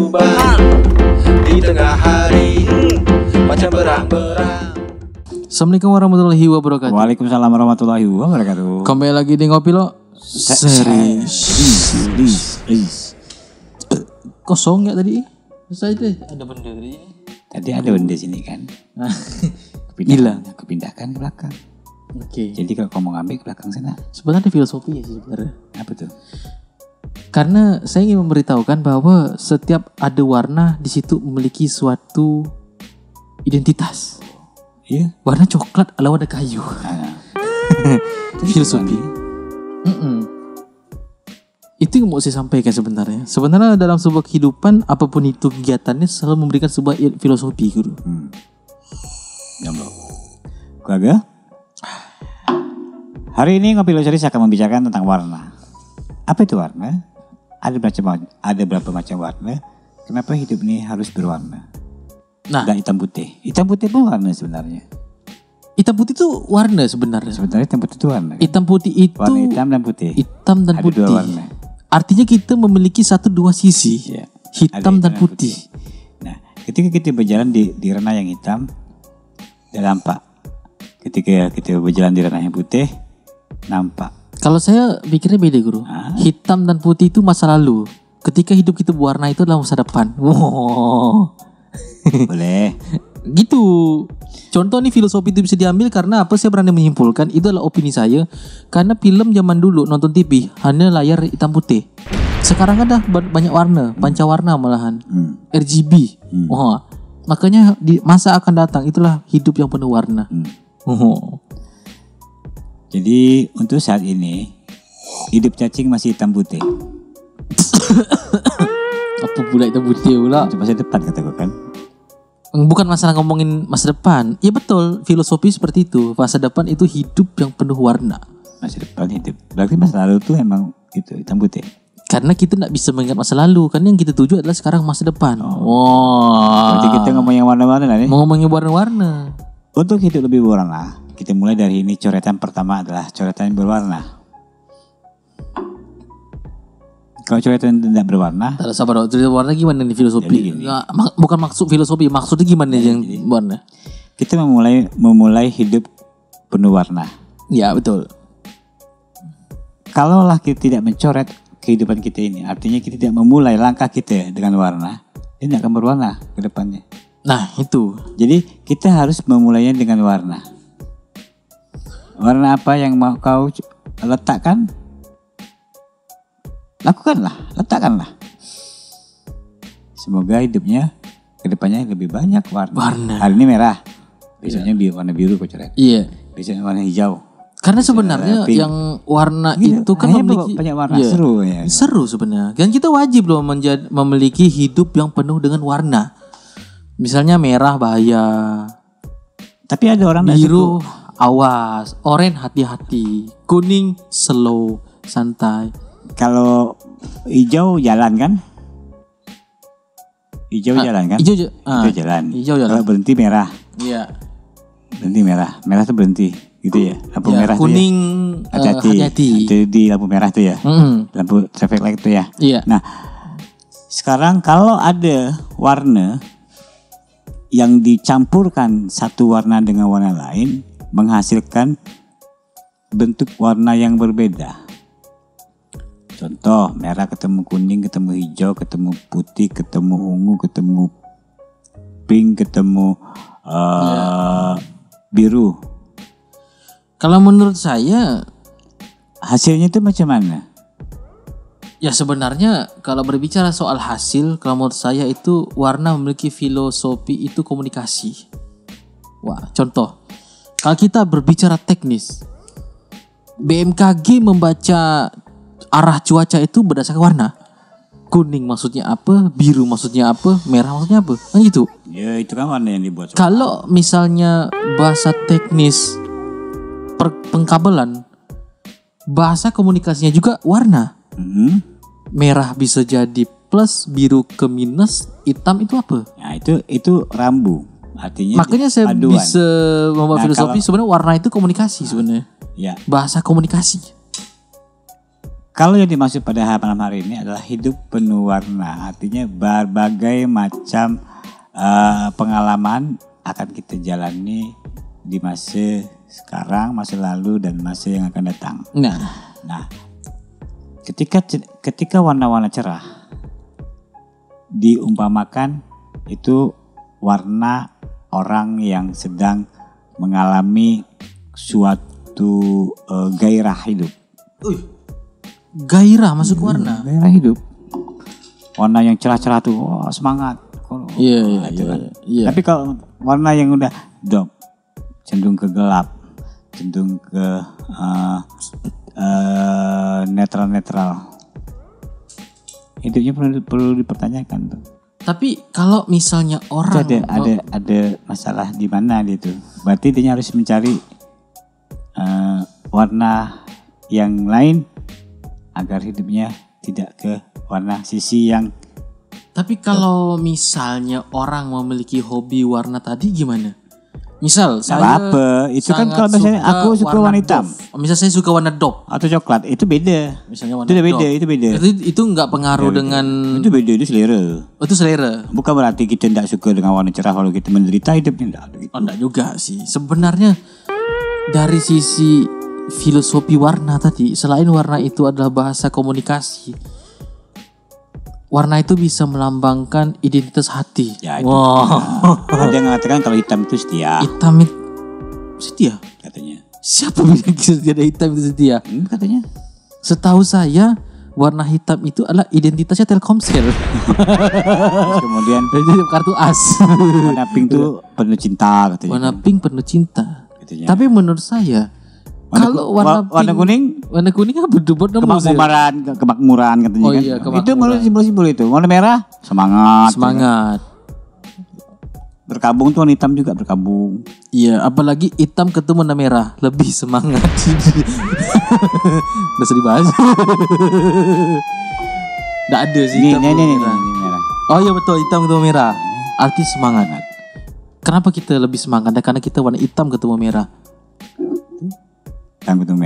berubah di tengah hari macam berang-berang. Assalamualaikum warahmatullahi wabarakatuh. Waalaikumsalam warahmatullahi wabarakatuh. Kembali lagi di Ngopi Lo seri. Kosong ya tadi? Saya deh ada benda tadi. Tadi ada benda sini kan. Hilang. Kepindahkan ke belakang. Oke. Jadi kalau kamu ngambil ke belakang sana. Sebenarnya filosofi ya sebenarnya. Apa tuh? Karena saya ingin memberitahukan bahwa setiap ada warna di situ memiliki suatu identitas. Iya. Warna coklat ala warna kayu. Filosofi. Itu yang mau saya sampaikan sebenarnya. Sebenarnya dalam sebuah kehidupan apapun itu kegiatannya selalu memberikan sebuah filosofi guru. Jambok. Keluarga. Hari ini Ngopi Lo Series akan membicarakan tentang warna. Apa itu warna? Ada berapa macam warna? Kenapa hidup ini harus berwarna? Nah, dan hitam putih. Hitam putih pun warna sebenarnya. Hitam putih itu warna sebenarnya. Sebenarnya hitam putih itu warna. Kan? Hitam putih itu warna hitam dan putih. Hitam dan ada putih. Dua warna. Artinya kita memiliki dua sisi. Ya. Hitam dan putih. Nah, ketika kita berjalan di ranah yang hitam, tidak nampak. Ketika kita berjalan di ranah yang putih, nampak. Kalau saya pikirnya beda guru. Hitam dan putih itu masa lalu. Ketika hidup kita berwarna itu adalah masa depan. Wow. Boleh. Gitu. Contoh nih filosofi itu bisa diambil karena apa saya berani menyimpulkan itu adalah opini saya. Karena film zaman dulu nonton TV hanya layar hitam putih. Sekarang ada banyak warna, pancawarna malahan. RGB. Oh. Makanya di masa akan datang itulah hidup yang penuh warna. Jadi untuk saat ini hidup cacing masih hitam putih. Apa pula hitam putih pula? Itu masa depan kataku kan. Bukan masalah ngomongin masa depan. Ya betul, filosofi seperti itu. Masa depan itu hidup yang penuh warna. Masa depan hidup. Berarti masa lalu itu emang itu hitam putih. Karena kita tidak bisa mengingat masa lalu. Karena yang kita tuju adalah sekarang masa depan. Berarti kita ngomong yang warna-warna lah nih. Mau ngomongin warna-warna. Untuk hidup lebih berwarna, kita mulai dari ini. Coretan pertama adalah coretan yang berwarna. Kalau coretan tidak berwarna, Tak sabar, coretan warna gimana nih filosofi? Bukan maksud filosofi, maksudnya gimana yang warna? Kita memulai hidup penuh warna. Ya betul. Kalaulah kita tidak mencoret kehidupan kita ini, artinya kita tidak memulai langkah kita dengan warna, ini akan berwarna ke depannya. Nah itu. Jadi kita harus memulainya dengan warna. Warna apa yang mau kau letakkan? Lakukanlah, letakkanlah. Semoga hidupnya ke depannya lebih banyak warna. Hari ini merah, besoknya warna biru kau coret. Iya. Besoknya warna hijau. Karena sebenarnya yang warna itu kan memiliki banyak warna, seru ya. Seru sebenarnya. Dan kita wajib loh memiliki hidup yang penuh dengan warna. Misalnya merah bahaya. Tapi ada orang biru awas, oranye hati-hati, kuning slow, santai. Kalau hijau jalan kan? Hijau jalan kan? Hijau jalan. Hijau jalan. Kalau berhenti merah. Iya. Berhenti merah. Merah tuh berhenti. Gitu ya. Lampu merah kuning tuh ya. Hati-hati. Itu di lampu merah tuh ya. Lampu traffic light tuh ya. Iya. Nah, sekarang kalau ada warna yang dicampurkan satu warna dengan warna lain menghasilkan bentuk warna yang berbeda. Contoh, merah ketemu kuning, ketemu hijau, ketemu putih, ketemu ungu, ketemu pink, ketemu biru. Kalau menurut saya hasilnya itu macam mana? Ya sebenarnya kalau berbicara soal hasil, kalau menurut saya itu warna memiliki filosofi itu komunikasi. Wah, contoh. Kalau kita berbicara teknis, BMKG membaca arah cuaca itu berdasarkan warna. Kuning maksudnya apa, biru maksudnya apa, merah maksudnya apa. Kan gitu. Ya itu kan warna yang dibuat. Kalau misalnya bahasa teknis pengkabelan, bahasa komunikasinya juga warna. Merah bisa jadi plus, biru ke minus, hitam itu apa? Nah itu rambu. Artinya makanya saya aduan. bisa membawa filosofi sebenarnya warna itu komunikasi sebenarnya. Ya. Bahasa komunikasi. Kalau yang dimaksud pada malam hari ini adalah hidup penuh warna. Artinya berbagai macam pengalaman akan kita jalani di masa sekarang, masa lalu, dan masa yang akan datang. Nah, ketika warna-warna cerah diumpamakan itu warna orang yang sedang mengalami suatu gairah hidup. Gairah masuk warna. Gairah hidup. Warna yang cerah-cerah tuh, semangat. Iya. Tapi kalau warna yang udah drop, cenderung ke gelap, cenderung ke netral. Hidupnya perlu dipertanyakan tuh. Tapi kalau misalnya orang ada masalah di mana dia tuh. Berarti dia harus mencari warna yang lain agar hidupnya tidak ke warna sisi yang. Tapi kalau misalnya orang memiliki hobi warna tadi gimana? Misal saya apa? Itu kan kalau misalnya aku suka warna hitam. Misal saya suka warna dop atau coklat, itu beda. Misalnya warna itu beda. Itu enggak pengaruh dengan itu beda, itu selera. Itu selera. Bukan berarti kita tidak suka dengan warna cerah kalau kita menderita hidupnya enggak gitu. Enggak juga sih. Sebenarnya dari sisi filosofi warna tadi, selain warna itu adalah bahasa komunikasi, warna itu bisa melambangkan identitas hati. Ya, itu. Ada yang mengatakan kalau hitam itu setia. Hitam itu setia katanya. Siapa bilang setia hitam itu setia? Katanya. Setahu saya warna hitam itu adalah identitasnya Telkomsel. Kemudian kartu as. Warna pink itu penuh cinta katanya. Warna pink penuh cinta. Katanya. Tapi menurut saya kalau warna kuning apa buat kemakmuran katanya oh, kan. Iya, itu menurut simbol-simbol itu. Warna merah semangat. Berkabung tuh warna hitam juga berkabung. Iya, apalagi hitam ketemu warna merah lebih semangat. Udah sedih bahas. Nggak ada sih hitam ini merah. Oh iya betul, hitam ketemu merah. Arti semangat. Kenapa kita lebih semangat? Karena kita warna hitam ketemu merah. Hitam ketemu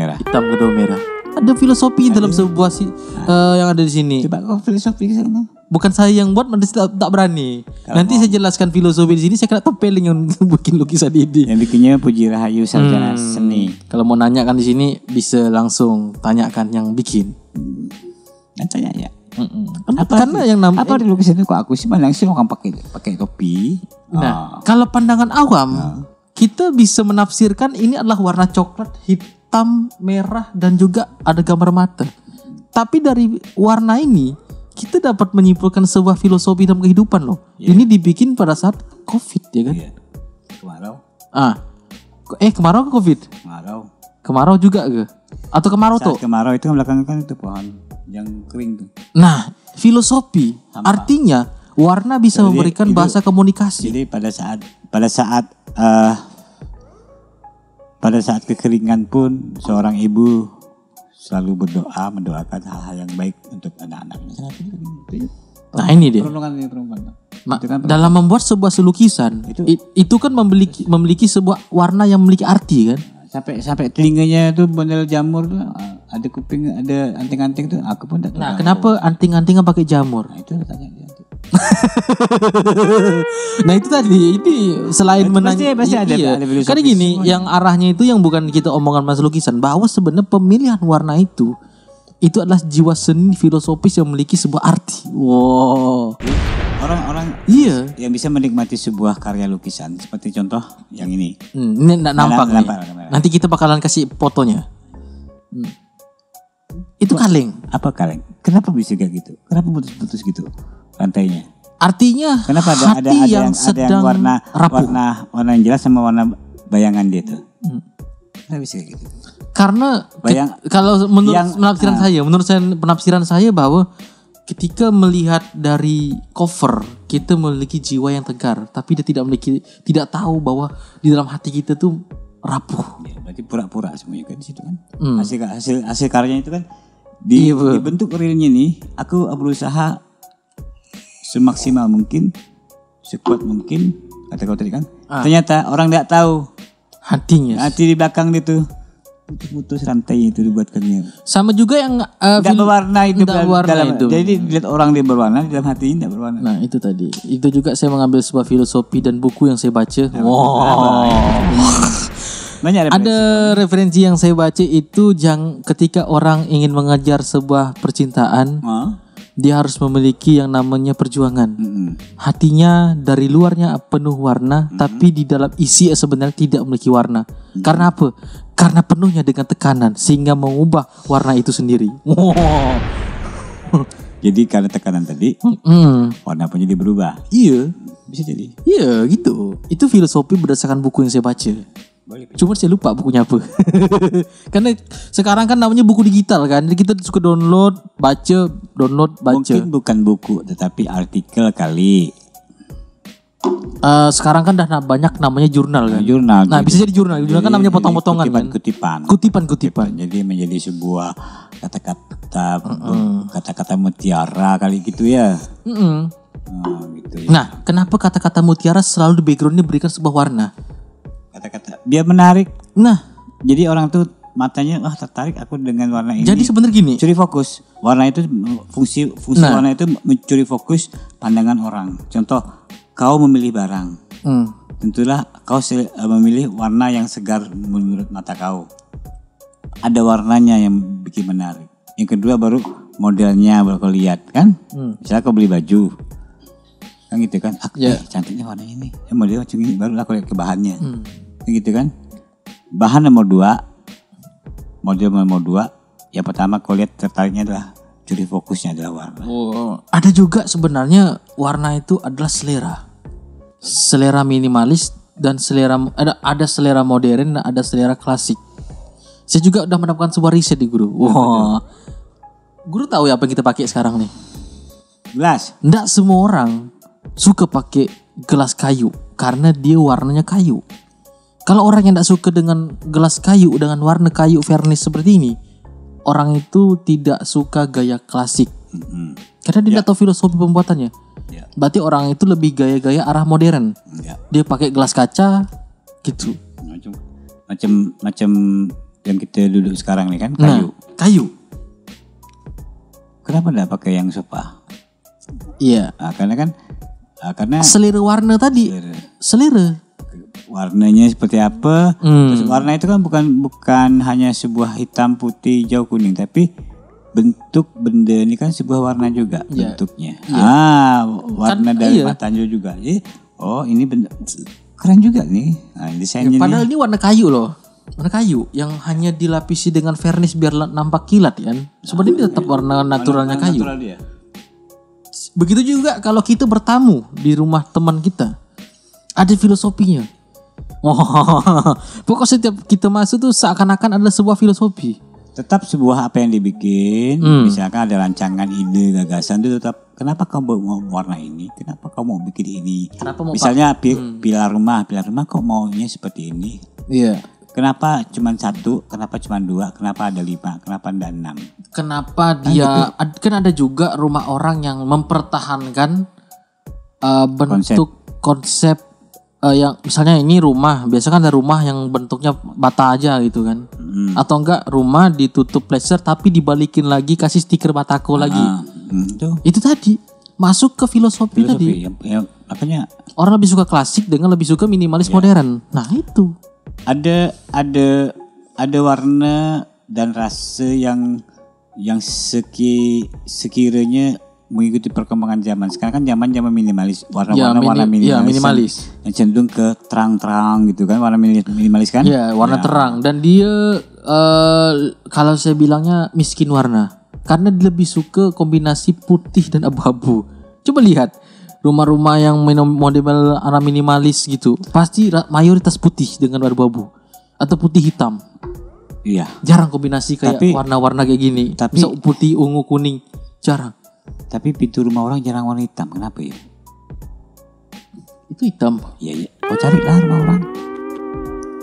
merah. Ada filosofi dalam sebuah yang ada di sini. Coba kau filosofi ke sana. Bukan saya yang buat, tak berani. Nanti saya jelaskan filosofi di sini. Saya kena tempeling yang bikin lukisan ini. Yang bikinnya Puji Rahayu Sarjana Seni. Kalau mau nanyakan di sini bisa langsung tanyakan yang bikin. Tanya ya. Karena yang apa di lukisan itu kok aku sih pandang sih orang pakai topi. Nah, kalau pandangan awam kita bisa menafsirkan ini adalah warna coklat, hitam, merah, dan juga ada gambar mata. Tapi dari warna ini kita dapat menyimpulkan sebuah filosofi dalam kehidupan loh. Ini dibikin pada saat COVID ya kan? Kemarau. Kemarau ke COVID? Kemarau juga ke? Atau kemarau tuh? Kemarau itu kan belakangnya kan itu pohon yang kering tuh. Nah, filosofi artinya warna bisa memberikan bahasa komunikasi. Jadi pada saat kekeringan pun seorang ibu selalu mendoakan hal-hal yang baik untuk anak-anaknya. Nah ini dia. Dalam membuat sebuah lukisan itu kan memiliki sebuah warna yang memiliki arti kan. Sampai telinganya tuh model jamur tuh, ada kuping, ada anting-anting tuh, aku pun tak tahu. Nah kenapa anting-antingnya pakai jamur? Nah, itu tanya dia. Nah itu tadi, ini selain menanya pasti ada karena gini semuanya. Yang arahnya itu yang bukan kita omongan mas lukisan, bahwa sebenarnya pemilihan warna itu adalah jiwa seni filosofis yang memiliki sebuah arti. Wow. Orang-orang yang bisa menikmati sebuah karya lukisan seperti contoh yang ini. Ini enggak nampak nih. Nanti kita bakalan kasih fotonya. Itu kaleng. Apa kaleng? Kenapa bisa kayak gitu? Kenapa putus-putus gitu lantainya? Artinya kenapa ada yang warna yang jelas sama warna bayangan dia tuh? Kenapa bisa kayak gitu? Karena kalau menurut penafsiran saya bahwa ketika melihat dari cover kita memiliki jiwa yang tegar, tapi dia tidak tahu bahwa di dalam hati kita tuh rapuh. Ya, berarti pura-pura semuanya kan di situ kan. Hasil karyanya itu kan dibentuk realnya nih. Aku berusaha semaksimal mungkin, sekuat mungkin, kata kau tadi kan. Ternyata orang tidak tahu hatinya. Hati di belakang itu putus rantai itu dibuatkannya. Sama juga yang Tidak berwarna itu. Tidak berwarna itu. Jadi dilihat orang dia berwarna, di dalam hatinya tidak berwarna. Nah itu tadi. Itu juga saya mengambil sebuah filosofi dan buku yang saya baca. Banyak Ada referensi yang saya baca itu ketika orang ingin mengejar sebuah percintaan, dia harus memiliki yang namanya perjuangan. Hatinya dari luarnya penuh warna, tapi di dalam isi sebenarnya tidak memiliki warna. Karena apa? Karena penuhnya dengan tekanan sehingga mengubah warna itu sendiri. Jadi karena tekanan tadi, warna pun jadi berubah. Iya, Bisa jadi. iya gitu. Itu filosofi berdasarkan buku yang saya baca. Cuma saya lupa bukunya apa. Karena sekarang kan namanya buku digital kan. Jadi kita suka download, baca. Mungkin bukan buku, tetapi artikel kali. Sekarang kan dah banyak namanya jurnal kan. Jurnal. Nah, bisa jadi jurnal. Jurnal kan namanya potong-potongan kan. Kutipan. Jadi menjadi sebuah kata-kata mutiara kali gitu ya. Gitu ya. Nah, kenapa kata-kata mutiara selalu di backgroundnya berikan sebuah warna? Kata-kata dia menarik. Nah, jadi orang tuh matanya tertarik aku dengan warna ini. jadi sebenarnya gini. Curi fokus. Warna itu fungsi warna itu mencuri fokus pandangan orang. Contoh, kau memilih barang. Tentulah kau memilih warna yang segar menurut mata kau. Ada warnanya yang bikin menarik. Yang kedua baru modelnya baru kau lihat kan. Misalnya kau beli baju. Kan gitu kan. Cantiknya warna ini. Model macam ini baru aku lihat ke bahannya. Gitu kan. Bahan nomor 2. Model nomor 2. Yang pertama kau lihat tertariknya adalah curi fokusnya adalah warna. Ada juga sebenarnya warna itu adalah selera. Selera minimalis dan selera ada selera modern dan ada selera klasik. Saya juga udah mendapatkan sebuah riset di Guru. Guru tahu ya apa yang kita pakai sekarang nih? Gelas. Nggak semua orang suka pakai gelas kayu karena dia warnanya kayu. Kalau orang yang tidak suka dengan gelas kayu dengan warna kayu vernis seperti ini, orang itu tidak suka gaya klasik. Karena dia tidak tahu filosofi pembuatannya. Berarti orang itu lebih gaya-gaya arah modern. Dia pakai gelas kaca gitu. Macam yang kita duduk sekarang nih kan kayu. Kayu. Kenapa enggak pakai yang sofa? Iya. Karena selera warna tadi. Selera. Warnanya seperti apa? Terus warna itu kan bukan hanya sebuah hitam, putih, hijau, kuning, tapi bentuk benda ini kan sebuah warna juga bentuknya. Warna kan, dari matanya juga. Jadi, ini benda keren juga nih. Desainnya. Padahal ini warna kayu loh. Warna kayu yang hanya dilapisi dengan vernis biar nampak kilat kan. Sebenarnya ini tetap warna naturalnya kayu. Natural dia. Begitu juga kalau kita bertamu di rumah teman kita. Ada filosofinya. Pokoknya setiap kita masuk tuh seakan-akan adalah sebuah filosofi. Tetap sebuah apa yang dibikin, misalkan ada rancangan ide, gagasan itu tetap. Kenapa kamu mau warna ini? Kenapa kamu mau bikin ini? Misalnya pilar rumah kok maunya seperti ini? Iya. Kenapa cuma 1? Kenapa cuma 2? Kenapa ada 5? Kenapa ada 6? Kenapa dia kan ada juga rumah orang yang mempertahankan bentuk konsep yang misalnya ini rumah, biasa kan ada rumah yang bentuknya bata aja gitu kan. Atau enggak rumah ditutup plaster tapi dibalikin lagi kasih stiker batako lagi. Itu tadi masuk ke filosofi tadi. Makanya orang lebih suka klasik dengan lebih suka minimalis modern. Nah, itu. Ada warna dan rasa yang sekiranya mengikuti perkembangan zaman. Sekarang kan zaman minimalis, warna minimalis. Yang cenderung ke terang-terang gitu kan, warna minimalis kan? Iya, warna terang dan dia kalau saya bilangnya miskin warna. Karena dia lebih suka kombinasi putih dan abu-abu. Coba lihat rumah-rumah yang model arah minimalis gitu, pasti mayoritas putih dengan abu-abu atau putih hitam. Iya. Jarang kombinasi kayak warna-warna kayak gini. Bisa putih, ungu, kuning, jarang. Tapi pintu rumah orang jarang warna hitam. Kenapa ya? Itu hitam. Iya. Kau carilah rumah orang.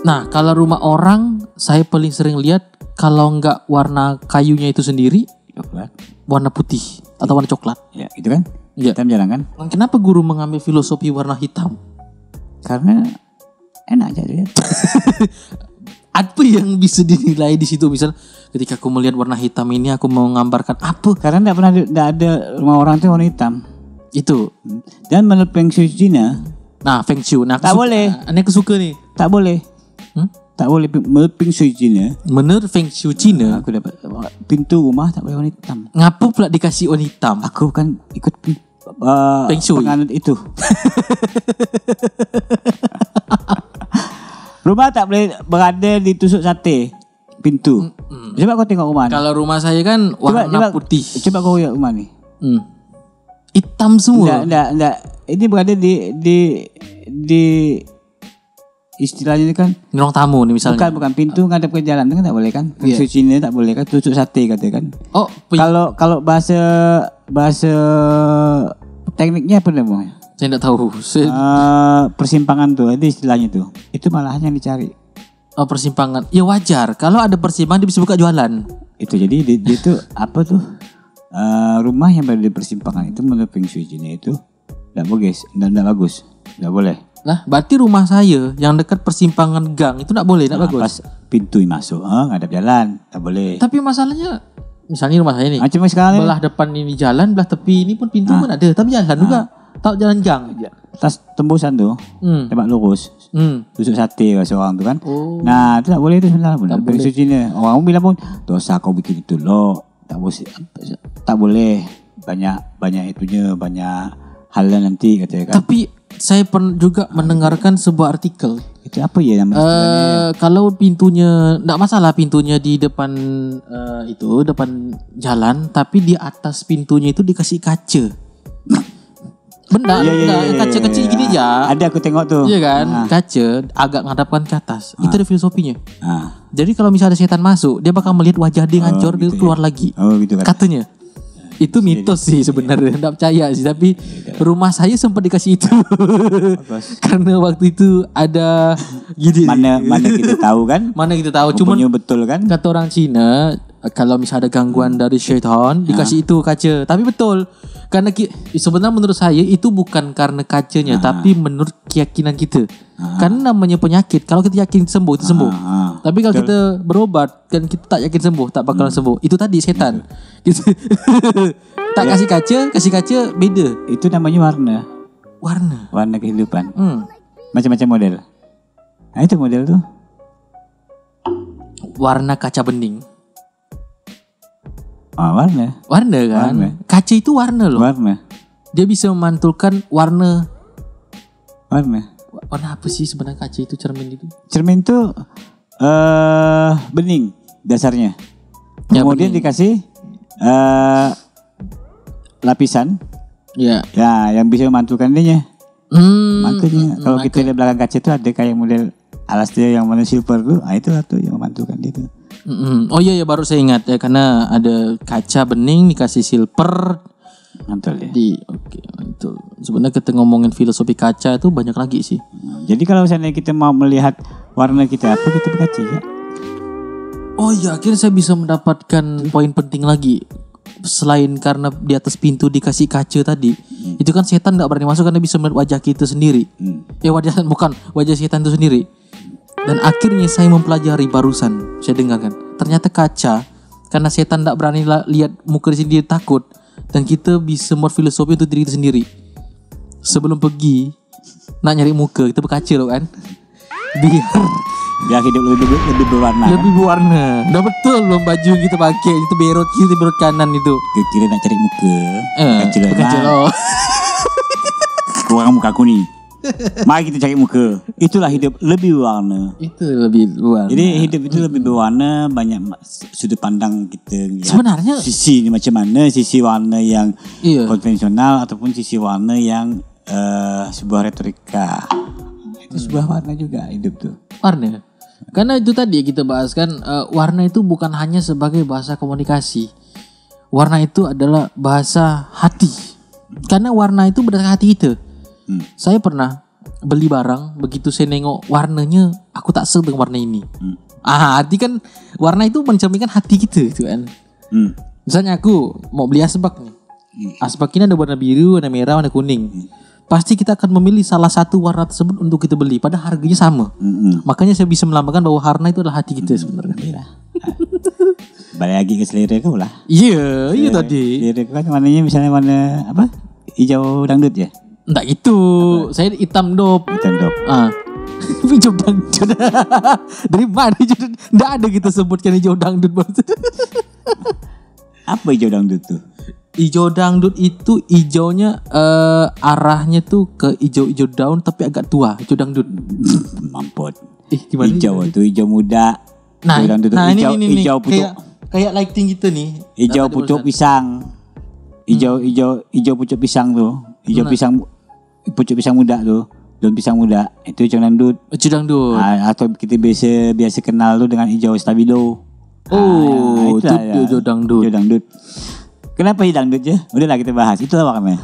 Nah, kalau rumah orang saya paling sering lihat kalau enggak warna kayunya itu sendiri, coklat, warna putih atau warna coklat. Ya, itu kan? Iya. Hitam jarang kan? Kenapa guru mengambil filosofi warna hitam? Karena enak aja lihat. Apa yang bisa dinilai di situ? Misal ketika aku melihat warna hitam ini, aku mau menggambarkan apa? Karena tidak ada rumah orang tuh warna hitam. Itu. Dan menurut Feng Shui Cina, Nah, Feng Shui. Nah, Tak boleh. Ini aku suka nih. tak boleh. Tak boleh menurut Feng Shui Cina. Menurut Feng Shui Cina, Aku dapat pintu rumah tak boleh warna hitam. ngapa pula dikasih warna hitam? Aku kan ikut Feng Shui. penganut itu. Rumah tak boleh berada di tusuk sate pintu. Coba kau tengok rumah ni. Kalau rumah saya kan warna putih. Coba kau lihat rumah ni. Hitam semua. Enggak. Ini berada di istilahnya ni kan. Ini ruang tamu nih misalnya. Bukan pintu ngadap ke jalan tu kan tak boleh kan? Feng Shui Cina tak boleh kan? Tusuk sate katakan. Oh, Kalau bahasa tekniknya apa namanya? saya tidak tahu. Persimpangan tuh, ada istilahnya tuh. Itu malahan yang dicari. Oh, persimpangan. Ya wajar. Kalau ada persimpangan dia bisa buka jualan. Itu jadi dia tuh apa tuh? Rumah yang berada di persimpangan itu menurut Feng Shui Cina itu tidak bagus. Tidak boleh. Nah, berarti rumah saya yang dekat persimpangan gang itu tidak boleh, tidak bagus. Pas pintu masuk, ngadap jalan, tak boleh. Tapi masalahnya, misalnya rumah saya nih, Cuma sekarang ni belah depan ini jalan, belah tepi ini pun pintu pun ada, tapi jalan juga. Tak jalan gang. atas tembusan tuh, tembak lurus, tusuk sate rasa orang tu kan. Oh. Nah, itu tak boleh tu sebenarnya pun. Tak Feng Shui Cina. Orang bilang pun dosa kau bikin itu loh. Tak boleh. Banyak itunya, banyak hal nanti katanya kan. Tapi saya pernah juga mendengarkan sebuah artikel. Itu apa ya namanya? Kalau pintunya, tidak masalah pintunya di depan depan jalan, tapi di atas pintunya itu dikasih kaca. Benda, kaca kecil gini aja. Ada aku tengok tuh. Iya kan, kaca agak ngadapkan ke atas. Itu ada filosofinya. Ah. Jadi kalau misalnya ada setan masuk, dia bakal melihat wajah dia ngancur, dia keluar lagi. Oh gitu kan. Katanya. Itu mitos sih sebenarnya, tidak percaya sih. Tapi rumah saya sempat dikasih itu. Karena waktu itu ada gini. Mana kita tahu kan? Mana kita tahu. Cuman betul kan? kata orang Cina, kalau misalnya ada gangguan dari syaitan, dikasih itu kaca. Tapi betul. Karena sebenarnya menurut saya itu bukan karena kacanya, tapi menurut keyakinan kita. Karena namanya penyakit, kalau kita yakin sembuh itu sembuh. Tapi kalau kita berobat kan kita tak yakin sembuh, tak bakalan sembuh. Itu tadi setan. Gitu. Tak kasih kaca beda. Itu namanya warna kehidupan. Macam-macam model. Nah itu model tuh. Warna kaca bening. Warna kan? Warna. Kaca itu warna loh. Warna Dia bisa memantulkan warna. Warna apa sih sebenarnya kaca itu, cermin itu? Cermin tuh bening dasarnya. Ya, Kemudian bening. dikasih lapisan. Ya. Ya, yang bisa memantulkan dia. Makanya kalau kita lihat belakang kaca itu ada kayak model alas dia yang warna silver tuh. Itulah tuh yang memantulkan dia tuh. Oh iya baru saya ingat ya, karena ada kaca bening dikasih silver. Mantul ya. Oke, mantul. Sebenarnya kita ngomongin filosofi kaca itu banyak lagi sih. Jadi kalau misalnya kita mau melihat warna kita apa, kita berkaca ya. Oh iya, akhirnya saya bisa mendapatkan poin penting lagi. Selain karena di atas pintu dikasih kaca tadi, itu kan setan nggak berani masuk karena bisa melihat wajah kita sendiri. Wajah setan itu sendiri. Dan akhirnya saya mempelajari barusan, saya dengarkan. Ternyata kaca, karena setan tak berani lihat muka di sendiri, takut. Dan kita bisa membuat filosofi untuk diri kita sendiri. Sebelum pergi, nak nyari muka, kita berkaca loh kan. Biar hidup lebih berwarna. Lebih berwarna. Dah betul loh baju yang kita pakai. Itu berot kiri, berot kanan itu. Kira nak cari muka. Berkaca loh. Kurang muka aku nih. Mari kita cari muka. Itulah hidup lebih berwarna. Itu lebih berwarna. Jadi hidup itu lebih berwarna, banyak sudut pandang kita. Sebenarnya sisi ni macam mana, sisi warna yang konvensional ataupun sisi warna yang sebuah retorika. Itu sebuah warna juga hidup tuh. Warna. Karena itu tadi kita bahas kan, warna itu bukan hanya sebagai bahasa komunikasi. Warna itu adalah bahasa hati. Karena warna itu berdasarkan hati kita. Saya pernah beli barang, begitu saya nengok warnanya, aku tak senang warna ini. Hati kan, warna itu mencerminkan hati kita gitu kan. Misalnya aku mau beli asbak nih. Asbak ini ada warna biru, warna merah, warna kuning. pasti kita akan memilih salah satu warna tersebut untuk kita beli. Padahal harganya sama. Makanya saya bisa melambangkan bahwa warna itu adalah hati kita sebenarnya. Iya. Balik lagi ke selera kau lah. Iya, iya tadi. Selera kau kan warnanya misalnya warna apa? Hijau dangdut ya? Enggak gitu. Saya hitam dop. Hitam dop. Hijau dangdut. Dari mana hijau dangdut? Enggak ada kita sebutkan hijau dangdut. Apa hijau dangdut tuh? Hijau dangdut itu hijaunya arahnya tuh ke hijau-hijau daun tapi agak tua. Hijau dangdut. Mampot. Gimana Hijau tuh hijau muda. Nah, hijau dangdut nah hijau, ini hijau pucuk. Kayak lighting gitu nih. Hijau pucuk pisang. Hijau pucuk pisang tuh. Hijau pisang pucuk pisang muda tuh. Daun pisang muda itu hijau dangdut. Hijau dangdut. Atau kita biasa kenal tuh dengan hijau stabilo. Itu hijau dangdut. Hijau dangdut. Kenapa hijau dangdut ya? Udahlah kita bahas. Itulah warnanya.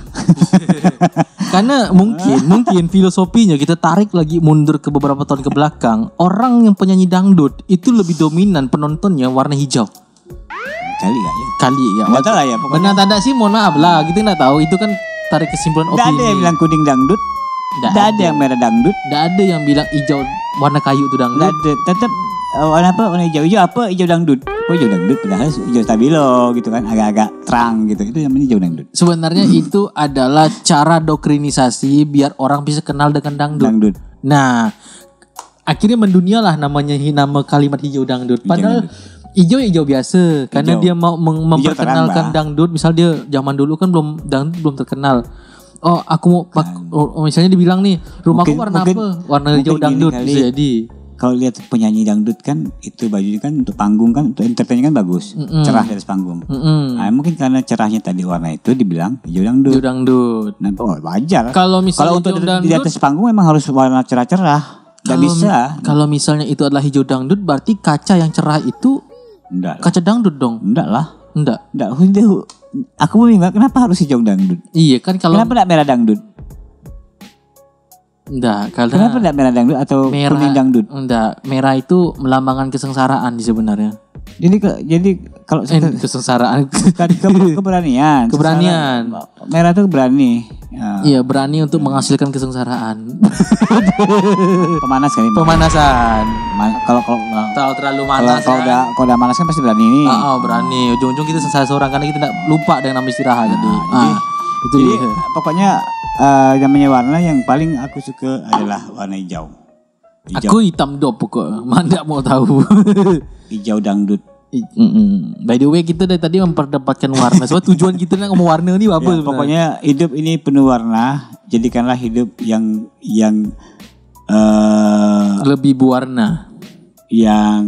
Karena mungkin filosofinya kita tarik lagi mundur ke beberapa tahun ke belakang. Orang yang penyanyi dangdut itu lebih dominan penontonnya warna hijau. Kali gak ya? Kali ya. Gak tahu lah ya pokoknya. Benar tanda sih mohon maaf lah. Kita gak tahu. Itu kan tarik kesimpulan opini. Gak ada yang bilang kuning dangdut. Gak ada yang merah dangdut. Gak ada yang bilang hijau warna kayu itu dangdut. Gak ada. Tetap warna apa? Warna hijau. Hijau apa? Hijau dangdut. Oh hijau dangdut padahal hijau stabilo gitu kan. Agak-agak terang gitu. Itu namanya hijau dangdut. Sebenarnya itu adalah cara doktrinisasi biar orang bisa kenal dengan dangdut. Nah, akhirnya mendunialah namanya nama kalimat hijau dangdut. Padahal hijau biasa karena dia mau memperkenalkan dangdut. Misal dia zaman dulu kan dangdut belum terkenal. Oh, aku mau misalnya dibilang nih, rumahku warna apa? Warna hijau dangdut bisa jadi. Kalau lihat penyanyi dangdut kan itu bajunya kan untuk panggung kan untuk entertainnya kan bagus, cerah di atas panggung. Nah, mungkin karena cerahnya tadi warna itu dibilang hijau dangdut. Hijau dangdut. Nah, wajar. Kalau untuk di atas panggung memang harus warna cerah-cerah. Gak bisa. Kalau misalnya itu adalah hijau dangdut berarti kaca yang cerah itu enggak. Kaca dangdut dong. Enggak lah. Enggak. Aku bingung kenapa harus hijau dangdut? Iya kan kalau kenapa enggak merah dangdut? Enggak, karena kenapa enggak merah dangdut atau kuning dangdut? Enggak, merah itu melambangkan kesengsaraan sebenarnya. Jadi kalau kesengsaraan keberanian. Keberanian. Merah itu berani. Ya. Iya, berani untuk menghasilkan kesengsaraan. Pemanas kali. Pemanasan. Kalau terlalu manas. Kalau udah manas kan pasti berani nih. Berani. Ujung-ujung kita sengsara seorang karena kita tidak lupa dengan nama istirahat. Jadi pokoknya namanya warna yang paling aku suka adalah warna hijau. Aku hitam dop pokoknya. Mana mau tahu. Hijau dangdut. By the way kita dari tadi memperdebatkan warna. Sebab tujuan kita nak ngomong warna ni apa sebenarnya? Pokoknya hidup ini penuh warna. Jadikanlah hidup yang lebih berwarna. Yang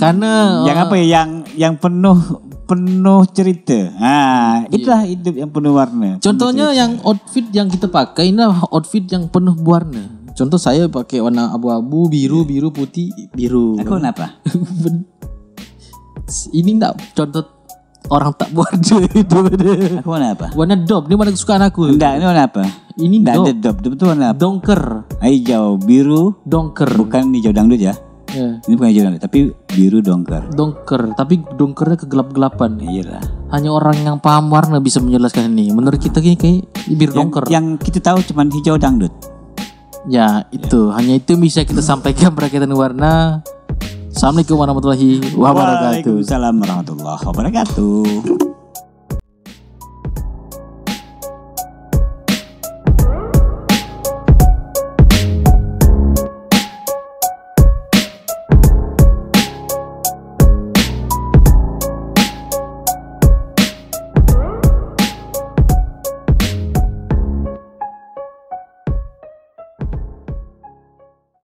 karena yang apa ya? Yang penuh cerita. Itulah hidup yang penuh warna. Contohnya yang outfit yang kita pakai ini outfit yang penuh berwarna. Contoh saya pakai warna abu-abu, biru, putih, biru. Aku kenapa? Ini enggak contoh orang tak berwarna itu. Aku warna apa? Warna dop, ini warna kesukaan aku. Enggak, ini warna apa? Ini dop. Dop itu warna apa? Dongker. Hijau, biru, dongker. Bukan hijau dangdut ya? Ini bukan hijau dangdut, tapi biru dongker. Dongker, tapi dongkernya kegelap-gelapan. Iyalah. Hanya orang yang paham warna bisa menjelaskan ini. Menurut kita ini kayak biru dongker. Yang kita tahu cuma hijau dangdut. Ya itu, hanya itu bisa kita sampaikan berkaitan warna. Assalamualaikum warahmatullahi wabarakatuh. Waalaikumsalam warahmatullahi wabarakatuh.